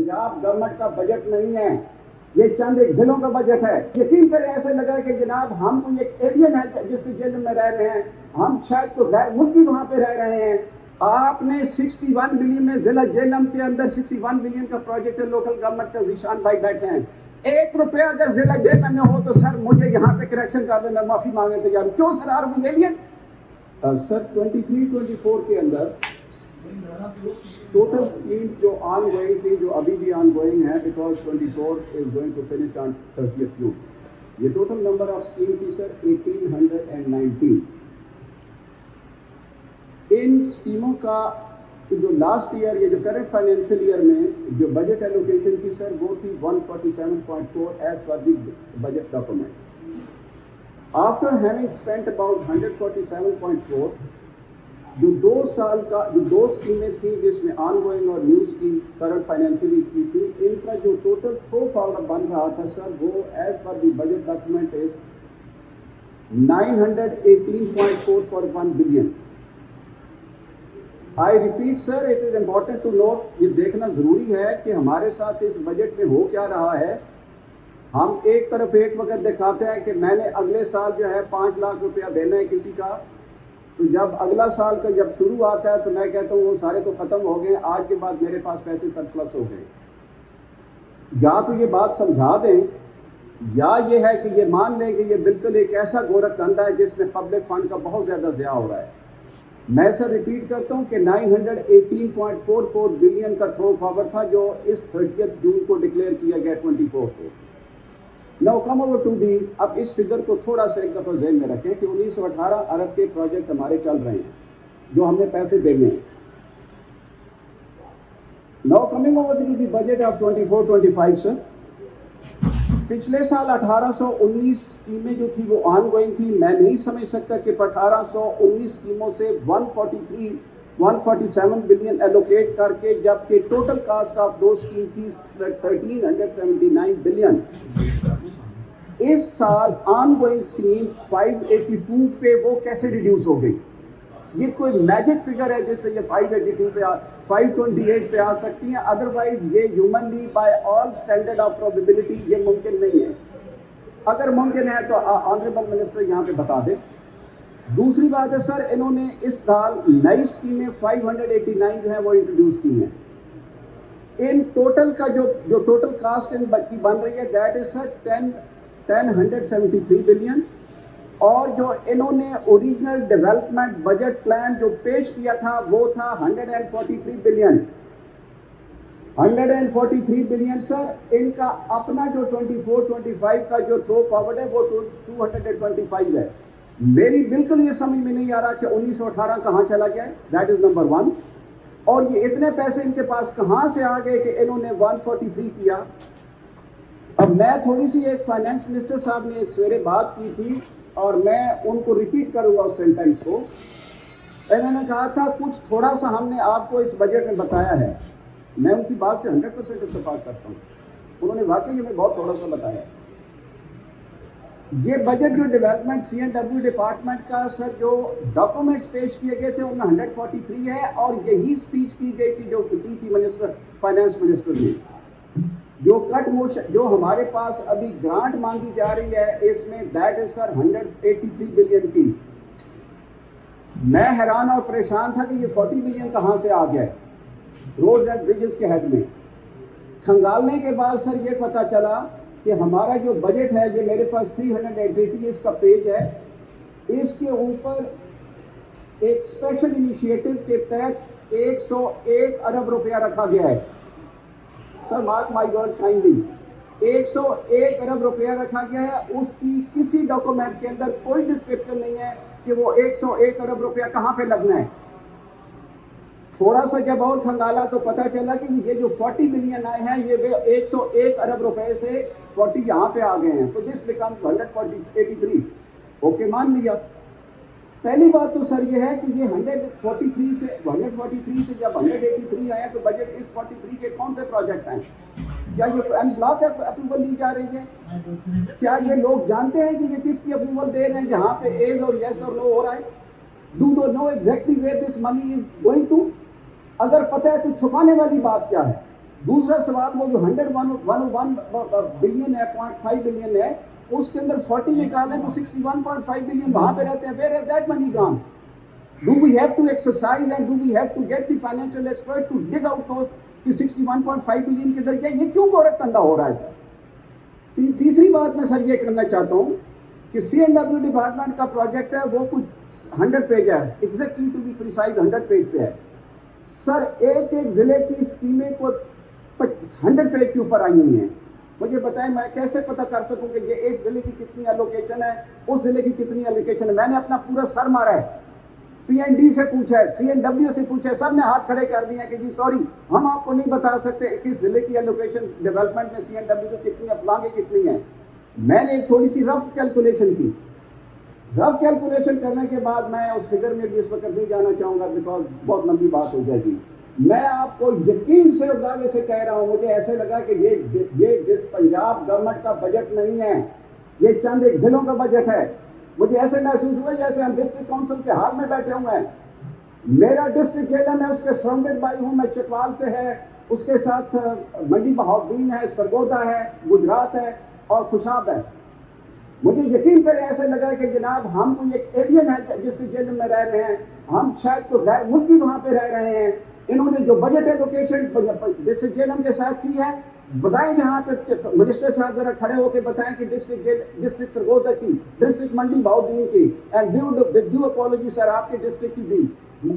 Punjab government का budget नहीं है, ये चंद एक जिलों का बजट है। यकीन करें ऐसे लगा कि जनाब हम कोई एक एलियन है जिस जेल में रह रहे हैं, हम शायद तो गैर मुल्की वहां पे रह रहे हैं। आपने 61 बिलियन में जिला जेलम के अंदर 61 बिलियन का प्रोजेक्ट है, लोकल गवर्नमेंट का जीशान भाई बैठे हैं। 1 रुपया अगर जिला जेलम में हो तो सर मुझे यहाँ पे करेक्शन कर दे, मैं माफी मांगने तैयार हूँ। क्यों सर आर वो एलियन? सर 23-24 के अंदर टोटल स्कीम जो ऑन गोइंग थी, जो अभी भी ऑन गोइंग है, because 24 is going to finish on 30th June. ये टोटल नंबर ऑफ स्कीम थी सर 1819। इन स्कीमों का जो लास्ट ईयर, ये जो करंट फाइनेंशियल ईयर में जो बजट एलोकेशन थी सर, वो थी 147.4 as per the budget document. After having spent about 147.4, जो 2 साल का जो 2 स्कीमें थी जिसमें ऑन गोइंग और new scheme current financial year की थी, इनका जो टोटल थ्रो फॉरवर्ड बन रहा था सर, वो as per the budget document is 918.4 for 1 billion. I repeat sir, it is important to note, ये देखना जरूरी है कि हमारे साथ इस बजट में हो क्या रहा है। हम एक तरफ एक वक्त दिखाते हैं कि मैंने अगले साल जो है 5 लाख रुपया देना है किसी का, तो जब अगला साल का जब शुरू आता है तो मैं कहता हूँ वो सारे तो ख़त्म हो गए, आज के बाद मेरे पास पैसे सरप्लस हो गए। या तो ये बात समझा दें, या ये है कि ये मान लें कि ये बिल्कुल एक ऐसा गोरख धंधा है जिसमें पब्लिक फंड का बहुत ज़्यादा ज़या हो रहा है। मैं सर रिपीट करता हूँ कि 918.44 बिलियन का थ्रो फॉरवर्ड था जो इस 30th जून को डिक्लेयर किया गया 24 को। Now come over to the, अब इस फिगर को थोड़ा सा एक दफ़ा ज़हन में रखें कि 1918 अरब के प्रोजेक्ट हमारे चल रहे हैं जो हमने पैसे देने हैं। Now coming over to the budget of 24-25 sir, पिछले साल 1819 स्कीमें जो थी वो ऑन गोइंग थी। मैं नहीं समझ सकता कि 1819 स्कीमों से 147 बिलियन एलोकेट करके, जबकि टोटल कास्ट ऑफ दो स्कीम थी 1379 बिलियन। इस साल ऑन गोइंग स्कीम 582 पे वो कैसे रिड्यूस हो गई? ये कोई मैजिक फिगर है जिससे ये 582 पे 528 पे आ सकती हैं, अदरवाइज ये humanly by all standard of probability ये मुमकिन नहीं है। अगर मुमकिन है तो ऑनरेबल मिनिस्टर यहाँ पे बता दें। दूसरी बात है सर, इन्होंने इस साल नई स्कीमें 589 जो है वो इंट्रोड्यूस की हैं। इन टोटल का जो टोटल कास्ट इन की बन रही है दैट इज सर 1073 बिलियन, और जो इन्होंने ओरिजिनल डेवलपमेंट बजट प्लान जो पेश किया था वो था 143 बिलियन। 143 बिलियन सर, इनका अपना जो 24-25 का जो थ्रो फॉरवर्ड है वो 225 है। मेरी बिल्कुल ये समझ में नहीं आ रहा कि 1918 कहाँ चला गया है, दैट इज नंबर 1। और ये इतने पैसे इनके पास कहाँ से आ गए कि इन्होंने 143 किया। अब मैं थोड़ी सी, एक फाइनेंस मिनिस्टर साहब ने एक सवेरे बात की थी और मैं उनको रिपीट करूंगा उस सेंटेंस को। इन्होंने कहा था कुछ थोड़ा सा हमने आपको इस बजट में बताया है। मैं उनकी बात से 100% इत्तेफाक करता हूँ, उन्होंने वाकई में बहुत थोड़ा सा बताया। ये बजट जो डेवलपमेंट C&W डिपार्टमेंट का सर जो डॉक्यूमेंट्स पेश किए गए थे उनमें 143 है, और यही स्पीच की गई थी जो की थी मिनिस्टर फाइनेंस मिनिस्टर ने। जो कट मोशन जो हमारे पास अभी ग्रांट मांगी जा रही है इसमें दैट इज सर 183 बिलियन की। मैं हैरान और परेशान था कि ये 40 बिलियन कहाँ से आ गया है रोड एंड ब्रिजेस के हेड में। खंगालने के बाद सर ये पता चला कि हमारा जो बजट है, ये मेरे पास 380 इसका पेज है, इसके ऊपर एक स्पेशल इनिशिएटिव के तहत 101 अरब रुपया रखा गया है। Sir mark my word kindly, 101 अरब रुपया रखा गया है। उसकी किसी डॉक्यूमेंट के अंदर कोई डिस्क्रिप्शन नहीं है कि वो 101 अरब रुपया कहाँ पे लगना है। थोड़ा सा जब और खंगाला तो पता चला कि ये जो 40 बिलियन आए हैं ये 101 अरब रुपए से 40 यहाँ पे आ गए हैं, तो दिस बिकम 183। ओके, मान लिया। पहली बात तो सर ये है कि ये 143 से जब 183 आए तो बजट इस 43 के कौन से प्रोजेक्ट हैं? क्या ये अनब्लॉक अप्रूवल ली जा रही है? क्या ये लोग जानते हैं कि ये किसकी अप्रूवल दे रहे हैं जहाँ पे एज और यस और नो हो रहा है? Do they know exactly where this money is going to? अगर पता है तो छुपाने वाली बात क्या है? दूसरा सवाल, वो जो 101 बिलियन है, 0.5 बिलियन है, उसके अंदर 40 निकाले तो 61.5 बिलियन वहां पे रहते हैं. Where has that money gone? Do we have to exercise and do we have to get the financial expert to dig out those कि 61.5 बिलियन किधर गया? ये क्यों गोरखधंधा हो रहा है सर? तीसरी बात मैं सर ये करना चाहता हूँ कि C&W डिपार्टमेंट का प्रोजेक्ट है, वो कुछ 100 पेज है, exactly to be precise 100 page पे है सर. एक एक जिले की स्कीमें को 100 पेज के ऊपर आई हुई हैं. मुझे बताएं, मैं कैसे पता कर सकूं कि ये एक जिले की कितनी एलोकेशन है, उस जिले की कितनी एलोकेशन है? मैंने अपना पूरा सर मारा है, P&D से पूछा है, C&W से पूछा है, सब ने हाथ खड़े कर दिए हैं कि जी सॉरी, हम आपको नहीं बता सकते किस जिले की एलोकेशन डेवलपमेंट में C&W को कितनी है, फलांगे कितनी है. मैंने एक थोड़ी सी रफ कैलकुलेशन की. रफ कैलकुलेशन करने के बाद मैं उस फिगर में भी इस वक्त नहीं जाना चाहूँगा बिकॉज बहुत लंबी बात हो जाएगी. मैं आपको यकीन से और दावे से कह रहा हूँ, मुझे ऐसे लगा कि ये जिस पंजाब गवर्नमेंट का बजट नहीं है, ये चंद एक जिलों का बजट है. मुझे ऐसे महसूस हुआ जैसे हम डिस्ट्रिक्ट काउंसिल के हाल में बैठे हुए हैं. मेरा डिस्ट्रिक्ट जेलम है, उसके सराउंडेड बाई हूँ मैं, चटवाल से है, उसके साथ मंडी बहाउद्दीन है, सरगोदा है, गुजरात है और खुशाब है. मुझे यकीन करें ऐसे लगा कि जनाब हम कोई एक एलियन है डिस्ट्रिक्ट जेल में रह रहे हैं, हम शायद तो गैर मुल्की वहाँ पे रह रहे हैं. इन्होंने जो बजट एलोकेशन डिस्ट्रिक्ट जेल के साथ की है, बताएं जहाँ पे मिनिस्टर साहब जरा खड़े होकर बताएं कि डिस्ट्रिक्ट सरगोदा की, डिस्ट्रिक्ट मंडी बहाउद्दीन की, एंड ड्यू अपॉलॉजी सर आपके डिस्ट्रिक्ट की भी,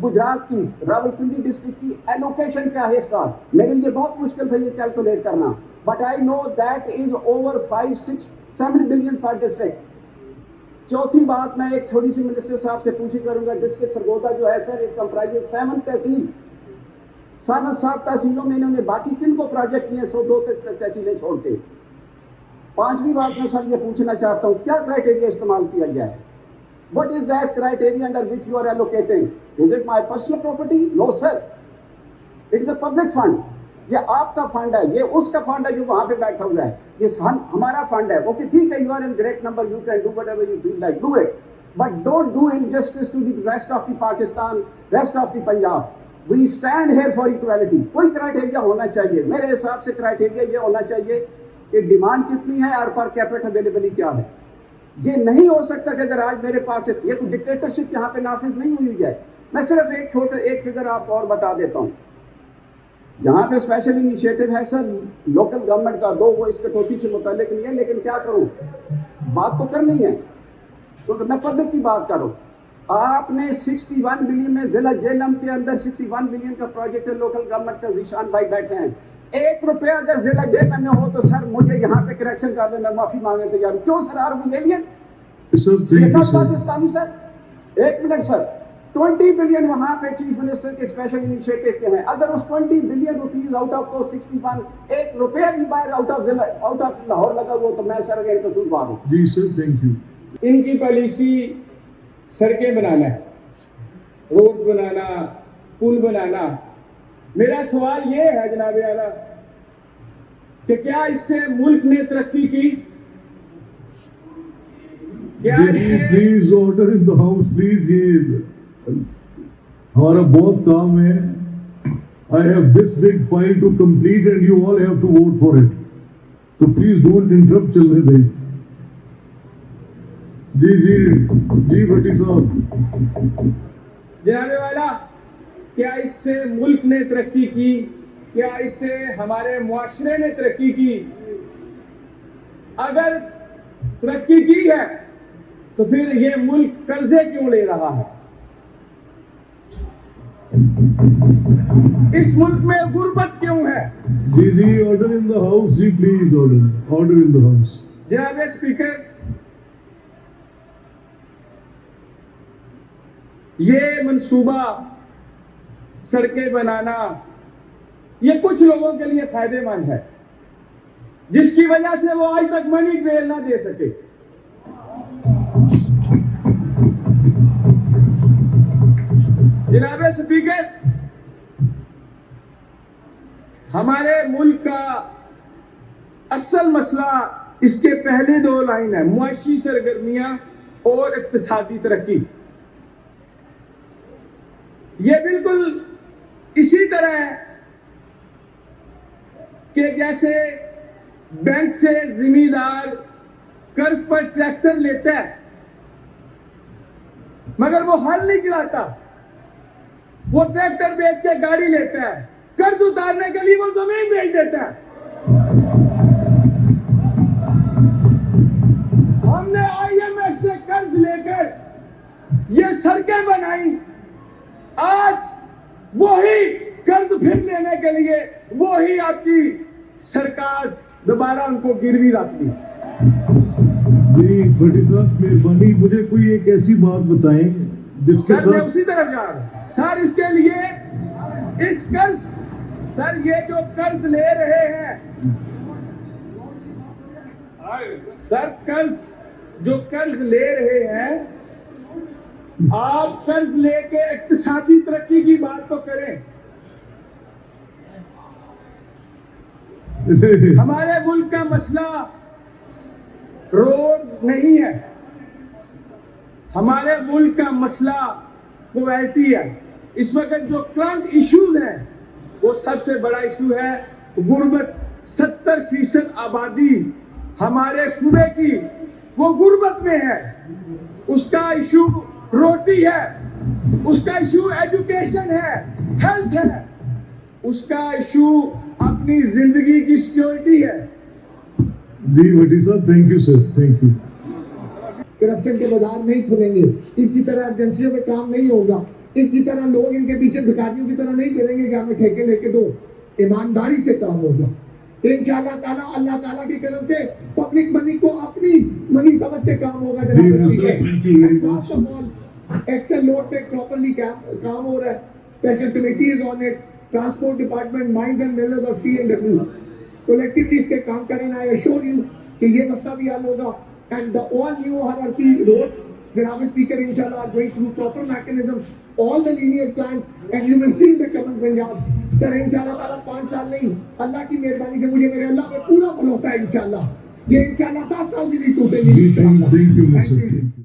गुजरात की, रावलपिंडी डिस्ट्रिक्ट की एलोकेशन क्या है हिस्सा. मेरे लिए बहुत मुश्किल था ये कैलकुलेट करना, but I know that is over 5-6-7 billion पर डिस्ट्रिक्ट. चौथी बात मैं एक थोड़ी सी मिनिस्टर साहब से पूछी करूंगा, डिस्ट्रिक्ट सरगोदा जो है सर, इट कंप्राइजेस 7 तहसील, 7 तहसीलों में इन्होंने बाकी किन को प्रोजेक्ट किए 102 तहसीलें छोड़ के. पांचवी बात मैं सर ये पूछना चाहता हूँ, क्या क्राइटेरिया इस्तेमाल किया गया है? What is that criteria under which you are allocating? Is it my personal property? No sir, it is a public fund. ये आपका फंड है, ये उसका फंड है जो वहां पे बैठा हुआ है, ये हमारा फंड है. ओके ठीक है, you are in great number, you can do whatever you feel like, do it, but don't do injustice to the rest of the Pakistan, rest of the Punjab. We stand here for equality. कोई criteria होना चाहिए. मेरे हिसाब से criteria ये होना चाहिए कि डिमांड कितनी है और पर कैपिटा अवेलेबिलिटी क्या है. ये नहीं हो सकता कि अगर आज मेरे पास ये कोई डिक्टेटरशिप यहाँ पे नाफिज नहीं हुई जाए. मैं सिर्फ एक फिगर आपको और बता देता हूँ. यहाँ पे स्पेशल इनिशिएटिव है सर लोकल गवर्नमेंट का, दो वो इस कटौती से मुतालिक नहीं है, लेकिन क्या करूँ, बात तो करनी है क्योंकि मैं पब्लिक की बात करूँ. आपने 61 बिलियन में जिला जेलम के अंदर 61 बिलियन का प्रोजेक्ट है लोकल गवर्नमेंट का. ईशान भाई बैठे हैं, 1 रुपया अगर जिला जेलम में हो तो सर मुझे यहाँ पे करेक्शन कर दे, मैं माफी मांगने तैयार हूँ. क्यों sir, are we alien? Pakistani sir. 1 minute sir, 20 billion वहां पे चीफ मिनिस्टर के स्पेशल इनिशिएटिव के हैं. अगर उस 20 बिलियन रुपीज आउट ऑफ तो 61, 1 रुपया भी बाहर आउट ऑफ लाहौर लगा हुआ तो मैं सर अगर कसूरवार हूँ. जी सर, थैंक यू. इनकी पॉलिसी सड़कें बनाना है, रोड्स बनाना, पुल बनाना. मेरा सवाल ये है जनाब आला कि क्या इससे मुल्क ने तरक्की की? क्या इससे please order in the house please. ये हमारा बहुत काम है. I have this big file to complete and you all have to vote for it, तो प्लीज डोंट इंटरप्ट. चलने दें. जी जी जी भट्टी साहब. जनाब वाला, क्या इससे मुल्क ने तरक्की की? क्या इससे हमारे मुआशरे ने तरक्की की? अगर तरक्की की है तो फिर ये मुल्क कर्जे क्यों ले रहा है? इस मुल्क में गुर्बत क्यों है? जी जी, ऑर्डर इन द हाउस. जी please order in the house. जनाब स्पीकर, ये मंसूबा सड़कें बनाना ये कुछ लोगों के लिए फायदेमंद है, जिसकी वजह से वो आज तक मनी ट्रेल ना दे सके. जनाब स्पीकर, हमारे मुल्क का असल मसला इसके पहले 2 लाइन है, मुआशी सरगर्मियां और इक्तिसादी तरक्की. ये बिल्कुल इसी तरह कि जैसे बैंक से जिम्मेदार कर्ज पर ट्रैक्टर लेता है मगर वो हल नहीं चलाता, वो ट्रैक्टर बेच के गाड़ी लेता है, कर्ज उतारने के लिए वो जमीन बेच देता है। हमने IMF से कर्ज लेकर ये सड़कें बनाई, आज वही कर्ज फिर लेने के लिए वही आपकी सरकार दोबारा उनको गिरवी रख दी। जी भट्टी साहब मेहरबानी मुझे कोई एक ऐसी बात बताएं जिसके सर मैं साथ उसी तरफ जा रहा हूं सर। इसके लिए इस कर्ज सर ये जो कर्ज ले रहे हैं सर, कर्ज ले रहे हैं, आप कर्ज लेके इक्तिसादी तरक्की की बात तो करें। हमारे मुल्क का मसला रोड नहीं है, हमारे मुल्क का मसला क्वालिटी है। इस वक्त जो करंट इश्यूज हैं वो सबसे बड़ा इशू है गुर्बत। 70% आबादी हमारे सूबे की वो गुर्बत में है, उसका इशू रोटी है, उसका इशू एजुकेशन है, हेल्थ है, उसका इशू अपनी जिंदगी की सिक्योरिटी है। जी भट्टी साहब thank you sir, thank you. Corruption के बाजार नहीं खुलेंगे, इनकी तरह एजेंसियों में काम नहीं होगा, इनकी तरह लोग इनके पीछे भिखारियों की तरह नहीं फिरेंगे कि हमें ठेके लेके दो। ईमानदारी से काम होगा इंशाअल्लाह ताला। अल्लाह ताला की करम से पब्लिक मनी को अपनी मनी समझ के काम होगा। एक्सेल लोड पे प्रॉपर्ली काम हो रहा है, special committee is on it, transport department, mines and minerals और C&W कलेक्टिवली इसके काम करें। आई एश्योर यू कि ये मसला भी हल होगा। And the all new RRP roads जनाब स्पीकर इंशाल्लाह are going through proper mechanism all the linear plans and you will see in the coming Punjab sir इंशाल्लाह ताला 5 साल नहीं, अल्लाह की मेहरबानी से मुझे मेरे अल्लाह पे पूरा भरोसा है इंशाल्लाह ये इंशाल्लाह 10 साल भी नहीं टूटेंगे इंशाल्लाह। Thank you.